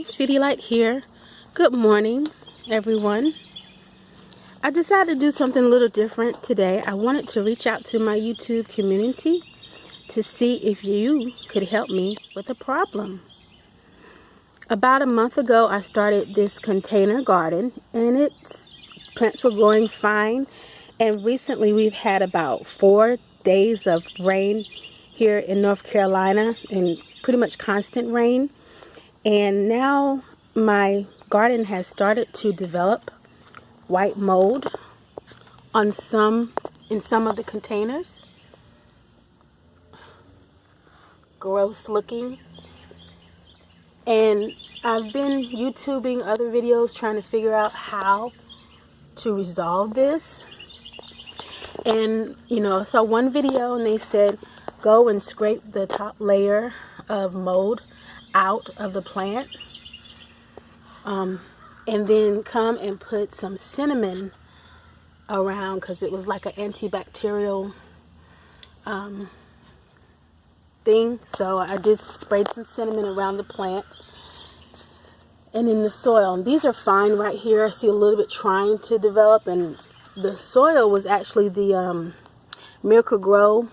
Hi, CeeDeeLight here. Good morning, everyone. I decided to do something a little different today. I wanted to reach out to my YouTube community to see if you could help me with a problem. About a month ago, I started this container garden, and its plants were growing fine. And recently, we've had about 4 days of rain here in North Carolina, and pretty much constant rain. And now my garden has started to develop white mold in some of the containers. Gross looking. And I've been YouTubing other videos trying to figure out how to resolve this. And I saw one video and they said go and scrape the top layer of mold out of the plant, and then come and put some cinnamon around, because it was like an antibacterial thing. So I just sprayed some cinnamon around the plant and in the soil. And these are fine right here. I see a little bit trying to develop, and the soil was actually the Miracle Grow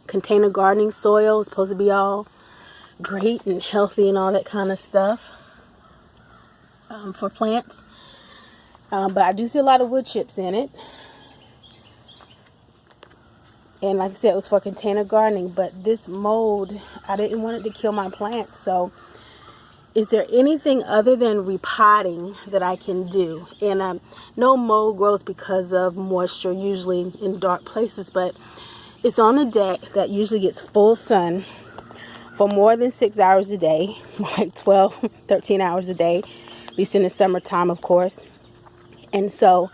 container gardening soil. It's supposed to be all great and healthy and all that kind of stuff for plants, but I do see a lot of wood chips in it. And like I said, it was for container gardening, but this mold, I didn't want it to kill my plants. So is there anything other than repotting that I can do? And no mold grows because of moisture, usually in dark places, but it's on a deck that usually gets full sun for more than 6 hours a day, like 12, 13 hours a day, at least in the summertime, of course. And so,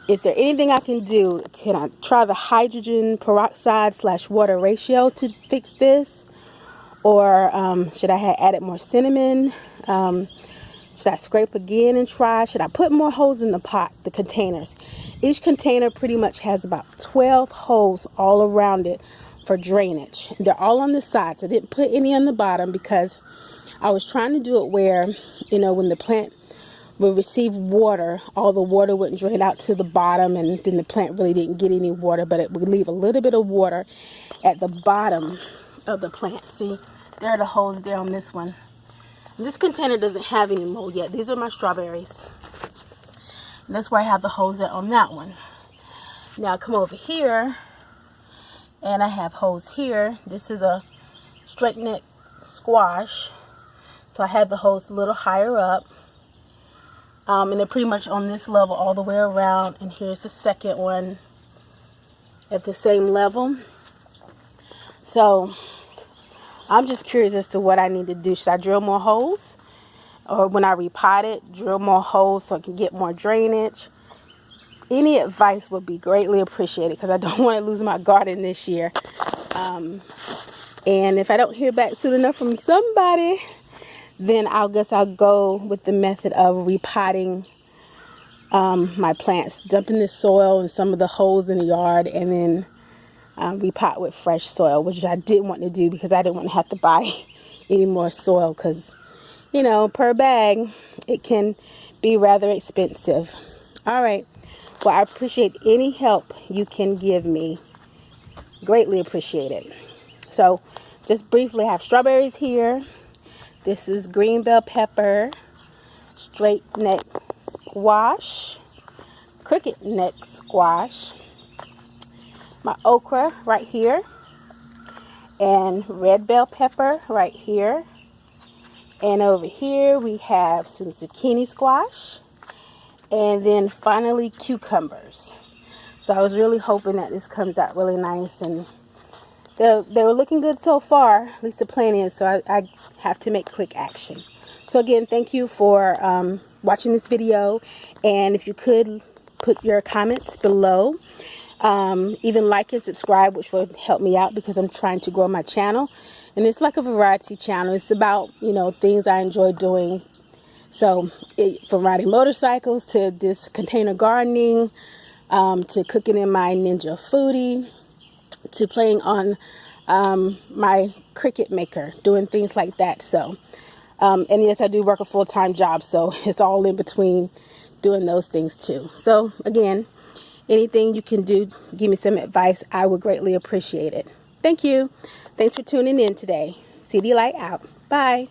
is there anything I can do? Can I try the hydrogen peroxide / water ratio to fix this? Or should I have added more cinnamon? Should I scrape again and try? Should I put more holes in the pot, the containers? Each container pretty much has about 12 holes all around it for drainage. They're all on the sides. I didn't put any on the bottom because I was trying to do it where, when the plant would receive water, all the water wouldn't drain out to the bottom, and then the plant really didn't get any water, but it would leave a little bit of water at the bottom of the plant. See, there are the holes there on this one. This container doesn't have any mold yet. These are my strawberries. And that's where I have the holes there on that one. Now I come over here, and I have holes here. This is a straight neck squash, so I have the holes a little higher up, and they're pretty much on this level all the way around. And here's the second one at the same level. So I'm just curious as to what I need to do. Should I drill more holes, or when I repot it, drill more holes so I can get more drainage? Any advice would be greatly appreciated, because I don't want to lose my garden this year. And if I don't hear back soon enough from somebody, then I guess I'll go with the method of repotting my plants, dumping the soil in some of the holes in the yard, and then repot with fresh soil, which I didn't want to do because I didn't want to have to buy any more soil, because, per bag, it can be rather expensive. All right. Well, I appreciate any help you can give me. Greatly appreciate it. So, just briefly, I have strawberries here. This is green bell pepper, straight neck squash, cricket neck squash, my okra right here, and red bell pepper right here. And over here we have some zucchini squash. And then finally cucumbers. So I was really hoping that this comes out really nice, and they were looking good so far, at least the plan is. So I have to make quick action. So again, thank you for watching this video, and if you could put your comments below, even like and subscribe, which would help me out because I'm trying to grow my channel, and it's like a variety channel. It's about things I enjoy doing. So from riding motorcycles to this container gardening, to cooking in my Ninja Foodie, to playing on my Cricut maker, doing things like that. So And yes, I do work a full-time job, so it's all in between doing those things too. So again, anything you can do, give me some advice, I would greatly appreciate it. Thank you. Thanks for tuning in today. CeeDeeLight out. Bye.